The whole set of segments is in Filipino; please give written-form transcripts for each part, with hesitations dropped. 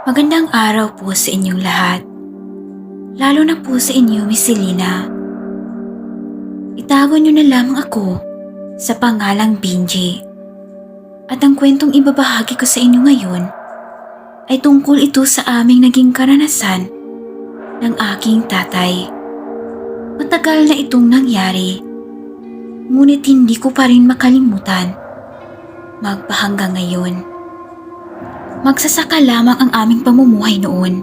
Magandang araw po sa inyong lahat. Lalo na po sa inyo, Miss Selena. Itago niyo na lamang ako sa pangalang Benji. At ang kwentong ibabahagi ko sa inyo ngayon ay tungkol ito sa aming naging karanasan ng aking tatay. Matagal na itong nangyari, ngunit hindi ko pa rin makalimutan magpahanggang ngayon. Magsasaka lamang ang aming pamumuhay noon.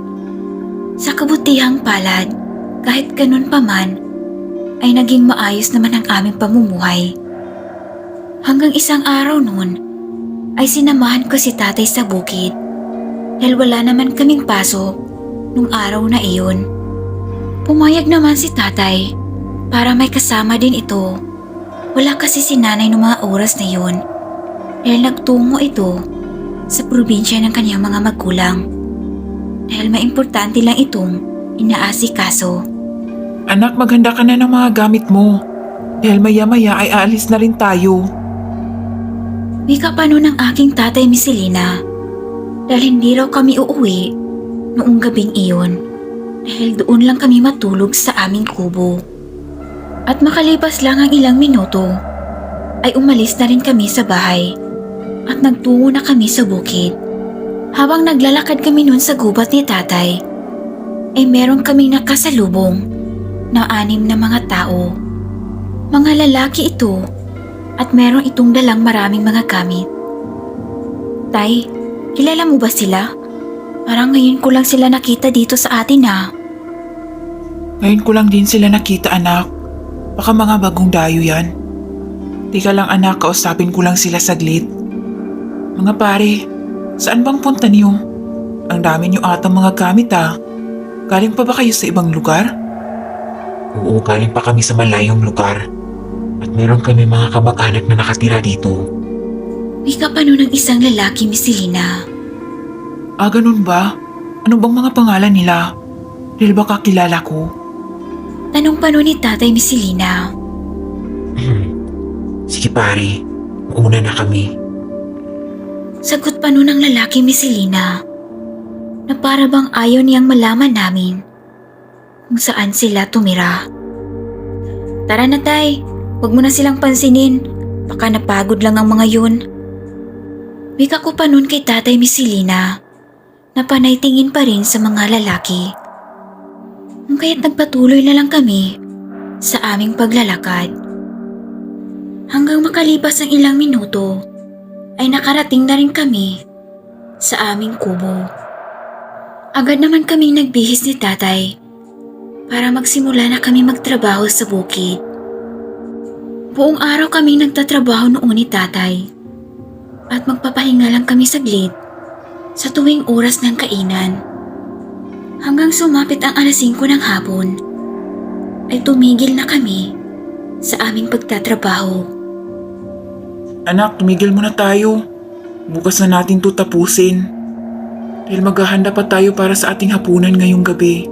Sa kabutihang palad, kahit ganun pa man, ay naging maayos naman ang aming pamumuhay. Hanggang isang araw noon, ay sinamahan ko si tatay sa bukid dahil wala naman kaming pasok nung araw na iyon. Pumayag naman si tatay para may kasama din ito. Wala kasi si nanay noong mga oras na yun dahil nagtungo ito sa probinsya ng kanyang mga magulang dahil may importante lang itong inaasikaso. Anak, maghanda ka na ng mga gamit mo dahil maya-maya ay aalis na rin tayo. Wika pa noon ng aking tatay, Miss Selena, dahil hindi raw kami uuwi noong gabing iyon dahil doon lang kami matulog sa aming kubo. At makalipas lang ang ilang minuto ay umalis na rin kami sa bahay at nagtungo na kami sa bukid. Habang naglalakad kami noon sa gubat ni tatay, ay meron kaming nakasalubong na 6 na mga tao. Mga lalaki ito at meron itong dalang maraming mga gamit. Tay, kilala mo ba sila? Parang ngayon ko lang sila nakita dito sa atin ha. Ngayon ko lang din sila nakita, anak. Baka mga bagong dayo yan. Tika lang, anak, kausapin ko lang sila saglit. Mga pare, saan bang punta niyo? Ang dami niyo atang mga gamit ha. Galing pa ba kayo sa ibang lugar? Oo, galing pa kami sa malayong lugar. At meron kami mga kamag-anak na nakatira dito. Wika pa noon ng isang lalaki, Miss Selena. Ah, ganun ba? Ano bang mga pangalan nila? Dahil baka kilala ko. Tanong pa noon ni tatay, Miss Selena. Sige pare, mauna na kami. Sagot pa noon ng lalaki, Miss Selena, na para bang ayaw niyang malaman namin kung saan sila tumira. Tara na tay, huwag mo na silang pansinin, baka napagod lang ang mga yun. Wika ko pa noon kay tatay, Miss Selena, na panay tingin pa rin sa mga lalaki. Kaya't nagpatuloy na lang kami sa aming paglalakad. Hanggang makalipas ang ilang minuto, ay nakarating na rin kami sa aming kubo. Agad naman kaming nagbihis ni tatay para magsimula na kami magtrabaho sa bukid. Buong araw kaming nagtatrabaho noon ni tatay at magpapahinga lang kami saglit sa tuwing oras ng kainan. Hanggang sumapit ang 5:00 ng hapon ay tumigil na kami sa aming pagtatrabaho. Anak, tumigil muna tayo. Bukas na natin to tapusin. Dahil maghahanda pa tayo para sa ating hapunan ngayong gabi.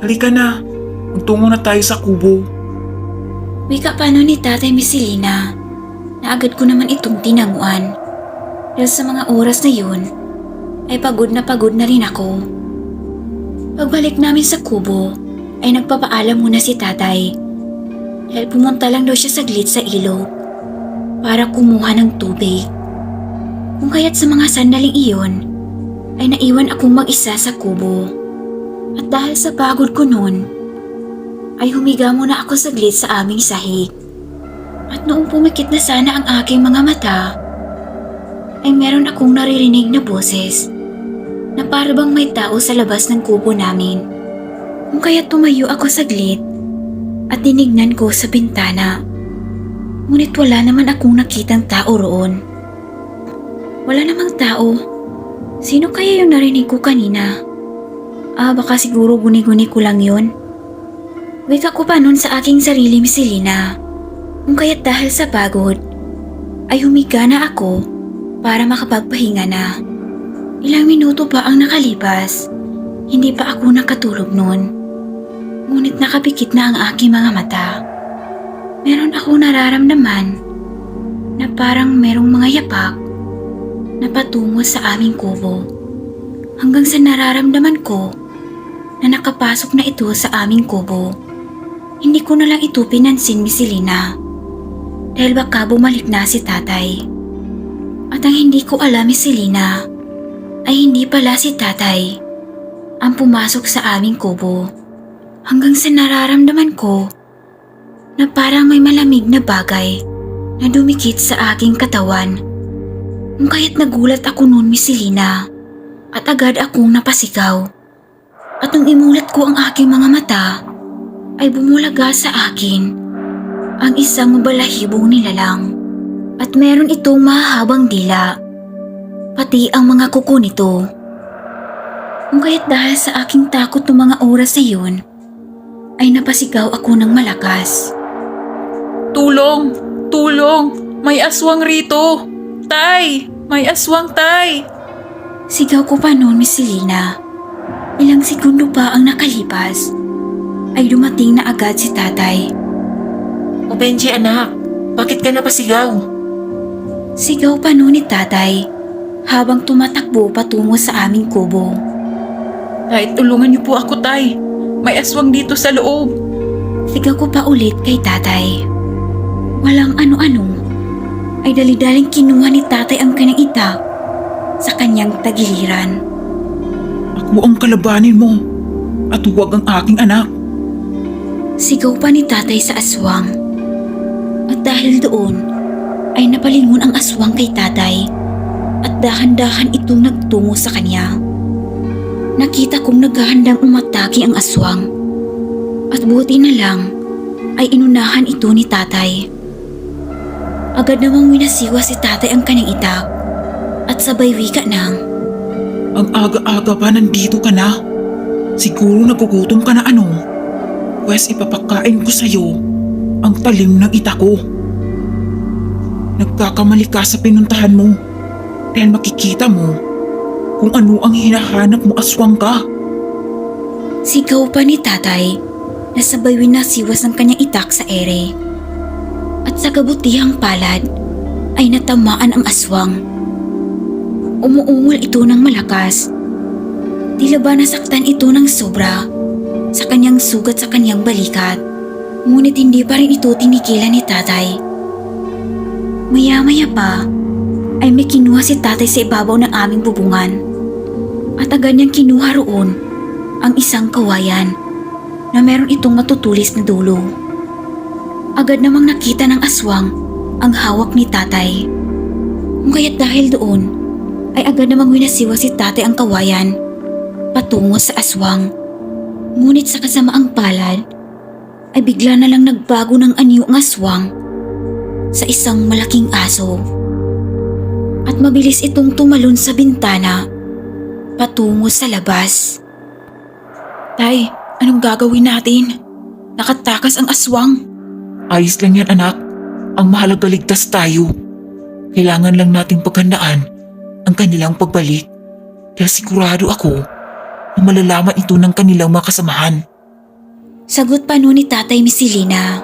Halika na, magtungo na tayo sa kubo. Wika pa noon ni tatay, Miss Selena, na agad ko naman itong tinanguan. Dahil sa mga oras na yun, ay pagod na rin ako. Pagbalik namin sa kubo, ay nagpapaalam muna si tatay. Dahil pumunta lang daw siya saglit sa ilog para kumuha ng tubig. Kung kaya't sa mga sandaling iyon, ay naiwan akong mag-isa sa kubo. At dahil sa pagod ko noon, ay humiga muna ako saglit sa aming sahig. At noong pumikit na sana ang aking mga mata, ay meron akong naririnig na boses na para bang may tao sa labas ng kubo namin. Kung kaya't tumayo ako saglit at tinignan ko sa bintana. Ngunit wala naman akong nakitang tao roon. Wala namang tao. Sino kaya yung narinig ko kanina? Baka siguro guni-guni ko lang yun. Wika ko pa nun sa aking sarili, Miss Selena. Kung kaya't dahil sa pagod, ay humiga na ako para makapagpahinga na. Ilang minuto pa ang nakalipas, hindi pa ako nakatulog nun. Ngunit nakapikit na ang aking mga mata. Meron akong nararamdaman na parang merong mga yapak na patungo sa aming kubo. Hanggang sa nararamdaman ko na nakapasok na ito sa aming kubo. Hindi ko na lang ito pinansin, Miss Selena. Dahil baka bumalik na si tatay. At ang hindi ko alam, Miss Selena, ay hindi pala si tatay ang pumasok sa aming kubo. Hanggang sa nararamdaman ko na parang may malamig na bagay na dumikit sa aking katawan. Kung kaya't nagulat ako noon, Miss Selena, at agad akong napasigaw. At nung imulat ko ang aking mga mata, ay bumulaga sa akin ang isang mabalahibong nilalang. At meron itong mahabang dila, pati ang mga kuko nito. Kung kaya't dahil sa aking takot ng mga oras na yun, ay napasigaw ako ng malakas. Tulong! Tulong! May aswang rito! Tay! May aswang, tay! Sigaw ko pa noon, Miss Selena. Ilang segundo pa ang nakalipas, ay dumating na agad si tatay. O Benji anak, bakit ka napasigaw? Sigaw pa noon ni tatay habang tumatakbo patungo sa aming kubo. Tay, tulungan niyo po ako, tay. May aswang dito sa loob. Sigaw ko pa ulit kay tatay. Walang ano-ano, ay dali-daling kinuha ni tatay ang kanyang itak sa kanyang tagiliran. Ako ang kalabanin mo at huwag ang aking anak. Sigaw pa ni tatay sa aswang. At dahil doon, ay napalingon ang aswang kay tatay at dahan-dahan itong nagtungo sa kanya. Nakita kong naghahandang umatake ang aswang at buti na lang ay inunahan ito ni tatay. Agad namang winasiwa si tatay ang kanyang itak at sabay wika ng, Ang aga-aga pa nandito ka na. Siguro nagugutom ka na ano. Pwes ipapakain ko sa'yo ang talim ng ita ko. Nagkakamali ka sa pinuntahan mo dahil makikita mo kung ano ang hinahanap mo, aswang ka. Sigaw pa ni tatay na sabay winasiwas ang kanyang itak sa ere. At sa kabutihang palad ay natamaan ang aswang. Umuungol ito ng malakas. Tila ba nasaktan ito ng sobra sa kanyang sugat sa kanyang balikat. Ngunit hindi pa rin ito tinigilan ni tatay. Maya-maya pa ay may kinuha si tatay sa ibabaw ng aming bubungan. At agad niyang kinuha roon ang isang kawayan na meron itong matutulis na dulo. Agad namang nakita ng aswang ang hawak ni tatay. Kung kaya't dahil doon, ay agad namang winasiwa si tatay ang kawayan patungo sa aswang. Ngunit sa kasamaang palad, ay bigla na lang nagbago ng anyo ang aswang sa isang malaking aso. At mabilis itong tumalon sa bintana patungo sa labas. Tay, anong gagawin natin? Nakatakas ang aswang. Ayos lang yan, anak. Ang mahalaga ligtas tayo. Kailangan lang nating paghandaan ang kanilang pagbalik dahil sigurado ako na malalaman ito ng kanilang mga kasamahan. Sagot pa noon ni tatay, Miss Selena.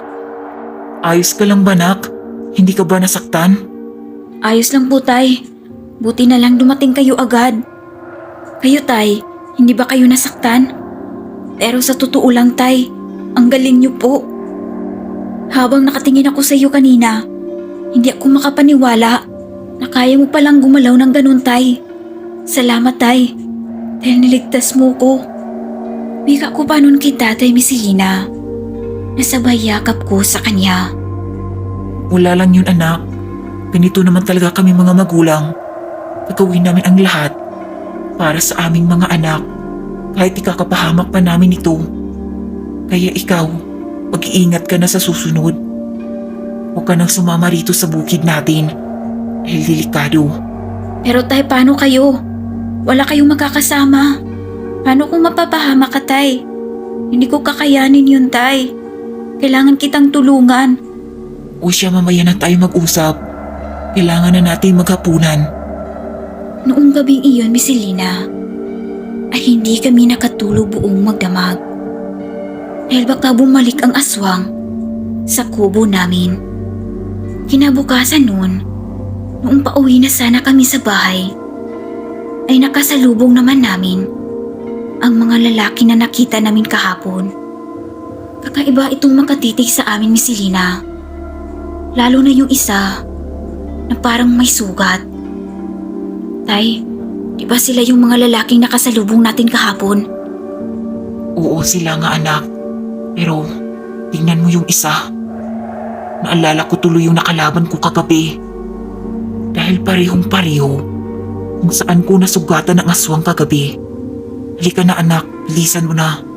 Ayos ka lang ba, anak? Hindi ka ba nasaktan? Ayos lang po, tay. Buti na lang dumating kayo agad. Kayo, tay, hindi ba kayo nasaktan? Pero sa totoo lang, tay, ang galing niyo po. Habang nakatingin ako sa iyo kanina, hindi ako makapaniwala na kaya mo palang gumalaw ng ganun, tay. Salamat, tay, dahil niligtas mo ko. Wika ko pa noon kay tatay, Miss Selena, na sabay yakap ko sa kanya. Wala lang yun, anak. Ganito naman talaga kami mga magulang. Gagawin namin ang lahat para sa aming mga anak kahit ikakapahamak pa namin ito. Kaya ikaw, mag-iingat ka na sa susunod. Huwag ka nang sumama rito sa bukid natin dahil delikado. Pero tay, paano kayo? Wala kayong makakasama. Paano kung mapapahamak ka, tay? Hindi ko kakayanin yun, tay. Kailangan kitang tulungan. O siya, mamaya na tayo mag-usap. Kailangan na natin maghapunan. Noong gabing iyon, Miss Selena, ay hindi kami nakatulog buong magdamag. Dahil baka bumalik ang aswang sa kubo namin. Kinabukasan noon, noong pauwi na sana kami sa bahay, ay nakasalubong naman namin ang mga lalaki na nakita namin kahapon. Kakaiba itong makatitig sa amin, Miss Selena. Lalo na yung isa na parang may sugat. Tay, di ba sila yung mga lalaking nakasalubong natin kahapon? Oo, sila nga anak. Pero tingnan mo yung isa. Naalala ko tuloy yung nakalaban ko kagabi. Dahil parehong-pareho kung saan ko nasugatan ng aswang kagabi. Halika na anak, bilisan mo na.